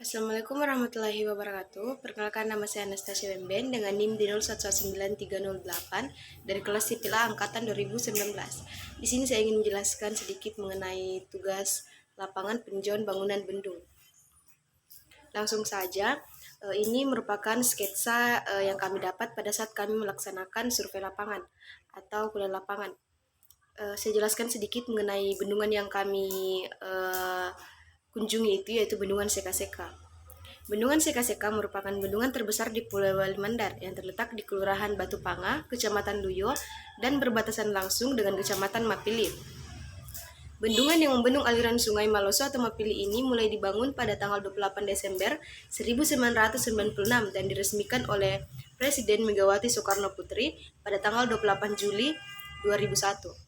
Assalamualaikum warahmatullahi wabarakatuh. Perkenalkan, nama saya Anastasia Bemben dengan NIM di 019308 dari kelas Sipil A angkatan 2019. Di sini saya ingin menjelaskan sedikit mengenai tugas lapangan peninjauan bangunan bendung. Langsung saja, ini merupakan sketsa yang kami dapat pada saat kami melaksanakan survei lapangan atau kuliah lapangan. Saya jelaskan sedikit mengenai bendungan yang kami kunjungi itu, yaitu Bendungan Seka-Seka. Bendungan Seka-Seka merupakan bendungan terbesar di Pulau Wali Mandar yang terletak di Kelurahan Batu Panga, Kecamatan Luyo, dan berbatasan langsung dengan Kecamatan Mapili. Bendungan yang membendung aliran Sungai Maloso atau Mapili ini mulai dibangun pada tanggal 28 Desember 1996 dan diresmikan oleh Presiden Megawati Soekarno Putri pada tanggal 28 Juli 2001.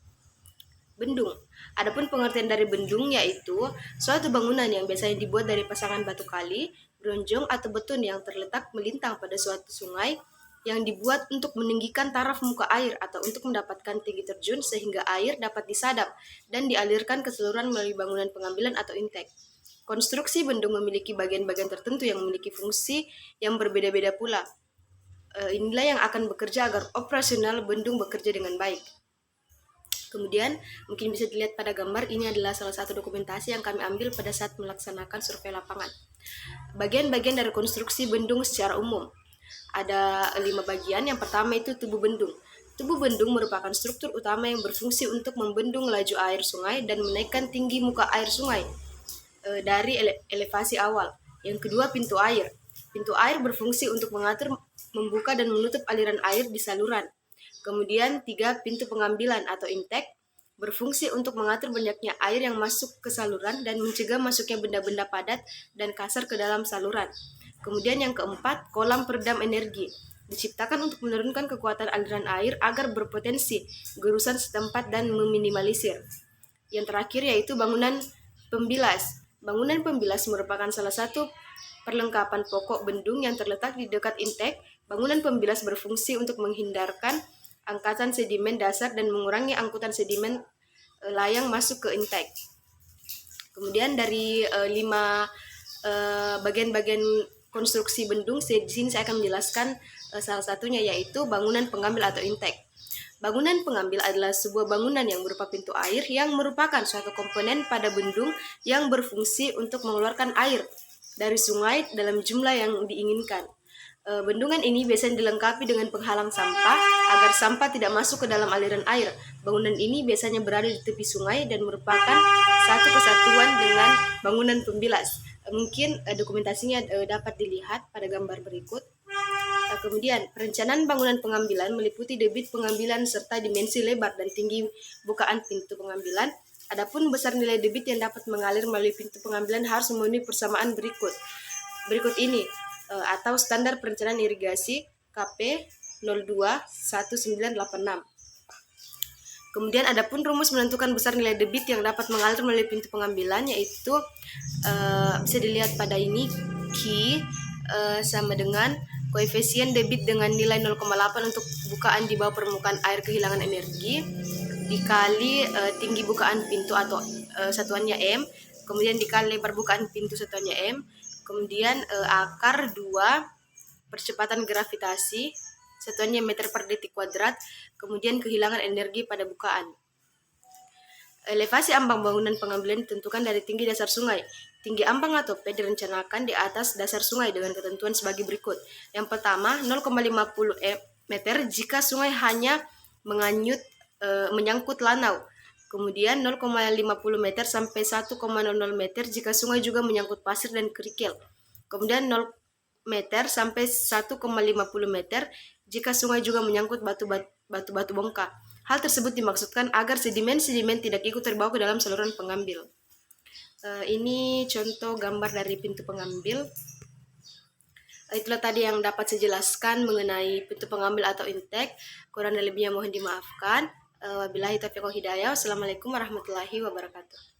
Bendung. Adapun pengertian dari bendung yaitu suatu bangunan yang biasanya dibuat dari pasangan batu kali, bronjong atau beton yang terletak melintang pada suatu sungai yang dibuat untuk meninggikan taraf muka air atau untuk mendapatkan tinggi terjun sehingga air dapat disadap dan dialirkan keseluruhan melalui bangunan pengambilan atau intake. Konstruksi bendung memiliki bagian-bagian tertentu yang memiliki fungsi yang berbeda-beda pula. Inilah yang akan bekerja agar operasional bendung bekerja dengan baik. Kemudian, mungkin bisa dilihat pada gambar, ini adalah salah satu dokumentasi yang kami ambil pada saat melaksanakan survei lapangan. Bagian-bagian dari konstruksi bendung secara umum. Ada 5 bagian. Yang pertama itu tubuh bendung. Tubuh bendung merupakan struktur utama yang berfungsi untuk membendung laju air sungai dan menaikkan tinggi muka air sungai dari elevasi awal. Yang kedua, pintu air. Pintu air berfungsi untuk mengatur, membuka dan menutup aliran air di saluran. Kemudian 3, pintu pengambilan atau intake berfungsi untuk mengatur banyaknya air yang masuk ke saluran dan mencegah masuknya benda-benda padat dan kasar ke dalam saluran. Kemudian yang keempat, kolam peredam energi. Diciptakan untuk menurunkan kekuatan aliran air agar berpotensi gerusan setempat dan meminimalisir. Yang terakhir yaitu bangunan pembilas. Bangunan pembilas merupakan salah satu perlengkapan pokok bendung yang terletak di dekat intake. Bangunan pembilas berfungsi untuk menghindarkan angkatan sedimen dasar dan mengurangi angkutan sedimen layang masuk ke intake. Kemudian dari 5 bagian-bagian konstruksi bendung, di sini saya akan menjelaskan salah satunya yaitu bangunan pengambil atau intake. Bangunan pengambil adalah sebuah bangunan yang berupa pintu air yang merupakan suatu komponen pada bendung yang berfungsi untuk mengeluarkan air dari sungai dalam jumlah yang diinginkan. Bendungan ini biasanya dilengkapi dengan penghalang sampah agar sampah tidak masuk ke dalam aliran air. Bangunan ini biasanya berada di tepi sungai dan merupakan satu kesatuan dengan bangunan pembilas. Mungkin dokumentasinya dapat dilihat pada gambar berikut. Kemudian, perencanaan bangunan pengambilan meliputi debit pengambilan serta dimensi lebar dan tinggi bukaan pintu pengambilan. Adapun besar nilai debit yang dapat mengalir melalui pintu pengambilan harus memenuhi persamaan berikut ini atau standar perencanaan irigasi KP 021986. Kemudian adapun rumus menentukan besar nilai debit yang dapat mengalir melalui pintu pengambilan yaitu bisa dilihat pada ini Q sama dengan koefisien debit dengan nilai 0,8 untuk bukaan di bawah permukaan air kehilangan energi dikali tinggi bukaan pintu atau satuannya M, kemudian dikali lebar bukaan pintu satuannya M, kemudian akar 2 percepatan gravitasi satuannya meter per detik kuadrat, kemudian kehilangan energi pada bukaan. Elevasi ambang bangunan pengambilan ditentukan dari tinggi dasar sungai. Tinggi ambang atau P direncanakan di atas dasar sungai dengan ketentuan sebagai berikut. Yang pertama, 0,50 meter jika sungai hanya menyangkut lanau. Kemudian 0,50 meter sampai 1,00 meter jika sungai juga menyangkut pasir dan kerikil. Kemudian 0 meter sampai 1,50 meter jika sungai juga menyangkut batu-batu bongkah. Hal tersebut dimaksudkan agar sedimen-sedimen tidak ikut terbawa ke dalam saluran pengambil. Ini contoh gambar dari pintu pengambil. Itulah tadi yang dapat saya jelaskan mengenai pintu pengambil atau intake. Kurang dan lebihnya mohon dimaafkan. Wabillahi taufiq wal hidayah. Wassalamualaikum warahmatullahi wabarakatuh.